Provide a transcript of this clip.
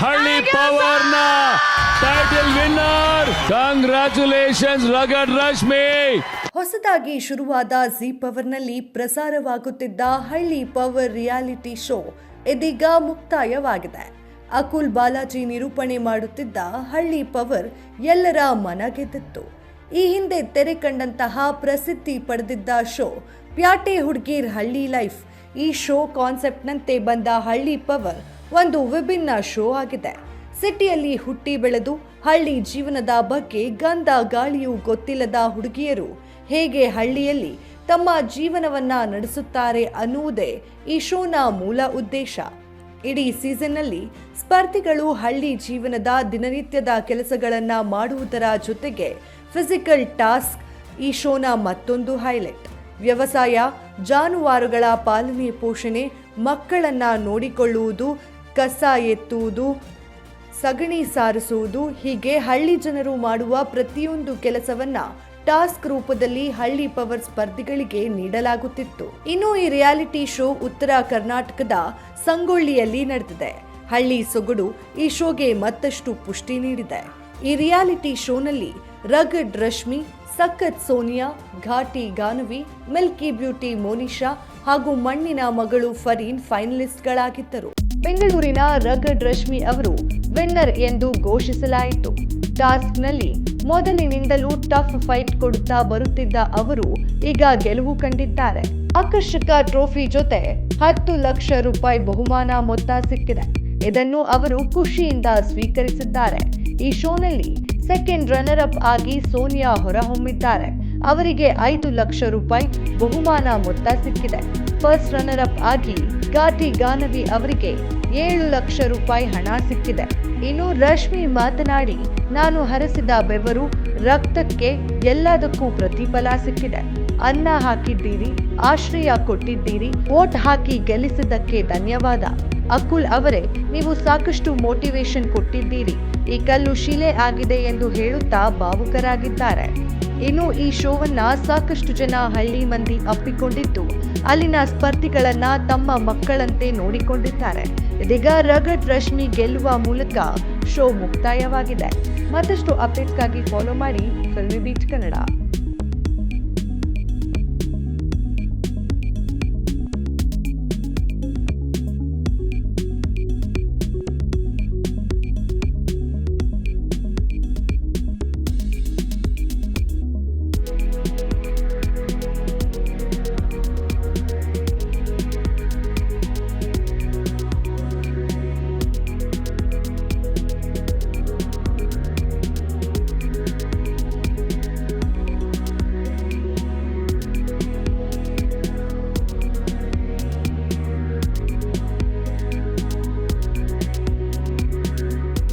ಹಳ್ಳಿ ಪವರ್ ನ title winner. Congratulations ರಗಡ್ ರಶ್ಮಿ. ಹೊಸದಾಗಿ ಶುರುವಾದ ಜಿ ಪವರ್ನಲ್ಲಿ ಪ್ರಸಾರವಾಗುತ್ತಿದ್ದ ಹಳ್ಳಿ ಪವರ್ ರಿಯಾಲಿಟಿ ಶೋ ಇದೀಗ ಮುಕ್ತಾಯವಾಗಿದೆ. ಅಕುಲ್ ಬಾಲಾಜಿ ನಿರೂಪಣೆ ಮಾಡುತ್ತಿದ್ದ ಹಳ್ಳಿ ಪವರ್ ಎಲ್ಲರ ಮನ ಗೆದ್ದಿತ್ತು. ಈ ಹಿಂದೆ ತೆರೆ ಕಂಡಂತಹ ಪ್ರಸಿದ್ಧಿ ಪಡೆದಿದ್ದ ಶೋ ಪ್ಯಾಟೆ ಹುಡ್ಗೀರ್ ಹಳ್ಳಿ ಲೈಫ್. ಈ ಶೋ ಕಾನ್ಸೆಪ್ಟ್ನಂತೆ ಬಂದ ಹಳ್ಳಿ ಪವರ್ ಒಂದು ವಿಭಿನ್ನ ಶೋ ಆಗಿದೆ. ಸಿಟಿಯಲ್ಲಿ ಹುಟ್ಟಿ ಬೆಳೆದು ಹಳ್ಳಿ ಜೀವನದ ಬಗ್ಗೆ ಗಂಧ ಗಾಳಿಯೂ ಗೊತ್ತಿಲ್ಲದ ಹುಡುಗಿಯರು ಹೇಗೆ ಹಳ್ಳಿಯಲ್ಲಿ ತಮ್ಮ ಜೀವನವನ್ನ ನಡೆಸುತ್ತಾರೆ ಅನ್ನುವುದೇ ಈ ಶೋನ ಮೂಲ ಉದ್ದೇಶ. ಇಡೀ ಸೀಸನ್ನಲ್ಲಿ ಸ್ಪರ್ಧಿಗಳು ಹಳ್ಳಿ ಜೀವನದ ದಿನನಿತ್ಯದ ಕೆಲಸಗಳನ್ನ ಮಾಡುವುದರ ಜೊತೆಗೆ ಫಿಸಿಕಲ್ ಟಾಸ್ಕ್ ಈ ಶೋನ ಮತ್ತೊಂದು ಹೈಲೈಟ್. ವ್ಯವಸಾಯ, ಜಾನುವಾರುಗಳ ಪಾಲನೆ ಪೋಷಣೆ, ಮಕ್ಕಳನ್ನ ನೋಡಿಕೊಳ್ಳುವುದು, ಕಸ ಎತ್ತುವುದು, ಸಗಣಿ ಸಾರಿಸುವುದು, ಹೀಗೆ ಹಳ್ಳಿ ಜನರು ಮಾಡುವ ಪ್ರತಿಯೊಂದು ಕೆಲಸವನ್ನ ಟಾಸ್ಕ್ ರೂಪದಲ್ಲಿ ಹಳ್ಳಿ ಪವರ್ ಸ್ಪರ್ಧಿಗಳಿಗೆ ನೀಡಲಾಗುತ್ತಿತ್ತು. ಇನ್ನು ಈ ರಿಯಾಲಿಟಿ ಶೋ ಉತ್ತರ ಕರ್ನಾಟಕದ ಸಂಗೊಳ್ಳಿಯಲ್ಲಿ ನಡೆದಿದೆ. ಹಳ್ಳಿ ಸೊಗಡು ಈ ಶೋಗೆ ಮತ್ತಷ್ಟು ಪುಷ್ಟಿ ನೀಡಿದೆ. ಈ ರಿಯಾಲಿಟಿ ಶೋನಲ್ಲಿ ರಗಡ್ ರಶ್ಮಿ, ಸಖತ್ ಸೋನಿಯಾ, ಘಾಟಿ ಗಾನವಿ, ಮಿಲ್ಕಿ ಬ್ಯೂಟಿ ಮೋನಿಶಾ ಹಾಗೂ ಮಣ್ಣಿನ ಮಗಳು ಫರೀನ್ ಫೈನಲಿಸ್ಟ್ಗಳಾಗಿದ್ದರು. ಬೆಂಗಳೂರಿನ ರಗಡ್ ರಶ್ಮಿ ಅವರು ವಿನ್ನರ್ ಎಂದು ಘೋಷಿಸಲಾಯಿತು. ಟಾಸ್ಕ್ನಲ್ಲಿ ಮೊದಲಿನಿಂದಲೂ ಟಫ್ ಫೈಟ್ ಕೊಡುತ್ತಾ ಬರುತ್ತಿದ್ದ ಅವರು ಈಗ ಗೆಲುವು ಕಂಡಿದ್ದಾರೆ. ಆಕರ್ಷಕ ಟ್ರೋಫಿ ಜೊತೆ 10 ಲಕ್ಷ ರೂಪಾಯಿ ಬಹುಮಾನ ಮೊತ್ತ ಸಿಕ್ಕಿದೆ. ಇದನ್ನು ಅವರು ಖುಷಿಯಿಂದ ಸ್ವೀಕರಿಸಿದ್ದಾರೆ. ಈ ಶೋನಲ್ಲಿ ಸೆಕೆಂಡ್ ರನ್ನರ್ ಅಪ್ ಆಗಿ ಸೋನಿಯಾ ಹೊರಹೊಮ್ಮಿದ್ದಾರೆ. ಅವರಿಗೆ 5 ಲಕ್ಷ ರೂಪಾಯಿ ಬಹುಮಾನ ಮೊತ್ತ ಸಿಕ್ಕಿದೆ. ಫಸ್ಟ್ ರನ್ನರ್ ಅಪ್ ಆಗಿ ಘಾಟಿ ಗಾನವಿ ಅವರಿಗೆ 7 ಲಕ್ಷ ರೂಪಾಯಿ ಹಣ ಸಿಕ್ಕಿದೆ. ಇನ್ನು ರಶ್ಮಿ ಮಾತನಾಡಿ, ನಾನು ಹರಿಸಿದ ಬೆವರು, ರಕ್ತಕ್ಕೆ ಎಲ್ಲದಕ್ಕೂ ಪ್ರತಿಫಲ ಸಿಕ್ಕಿದೆ. ಅನ್ನ ಹಾಕಿದ್ದೀರಿ, ಆಶ್ರಯ ಕೊಟ್ಟಿದ್ದೀರಿ, ವೋಟ್ ಹಾಕಿ ಗೆಲ್ಲಿಸಿದ್ದಕ್ಕೆ ಧನ್ಯವಾದ. ಅಕುಲ್ ಅವರೇ, ನೀವು ಸಾಕಷ್ಟು ಮೋಟಿವೇಶನ್ ಕೊಟ್ಟಿದ್ದೀರಿ. ಈ ಕಲ್ಲು ಶಿಲೆ ಆಗಿದೆ ಎಂದು ಹೇಳುತ್ತಾ ಭಾವುಕರಾಗಿದ್ದಾರೆ. ಇನ್ನು ಈ ಶೋವನ್ನ ಸಾಕಷ್ಟು ಜನ ಹಳ್ಳಿ ಮಂದಿ ಅಪ್ಪಿಕೊಂಡಿದ್ದು ಅಲ್ಲಿನ ಸ್ಪರ್ಧಿಗಳನ್ನ ತಮ್ಮ ಮಕ್ಕಳಂತೆ ನೋಡಿಕೊಂಡಿದ್ದಾರೆ. ಇದೀಗ ರಗಡ್ ರಶ್ಮಿ ಗೆಲ್ಲುವ ಮೂಲಕ ಶೋ ಮುಕ್ತಾಯವಾಗಿದೆ. ಮತ್ತಷ್ಟು ಅಪ್ಡೇಟ್ಸ್ಗಾಗಿ ಫಾಲೋ ಮಾಡಿ ಫಿಲ್ಮಿ ಬೀಟ್ ಕನ್ನಡ.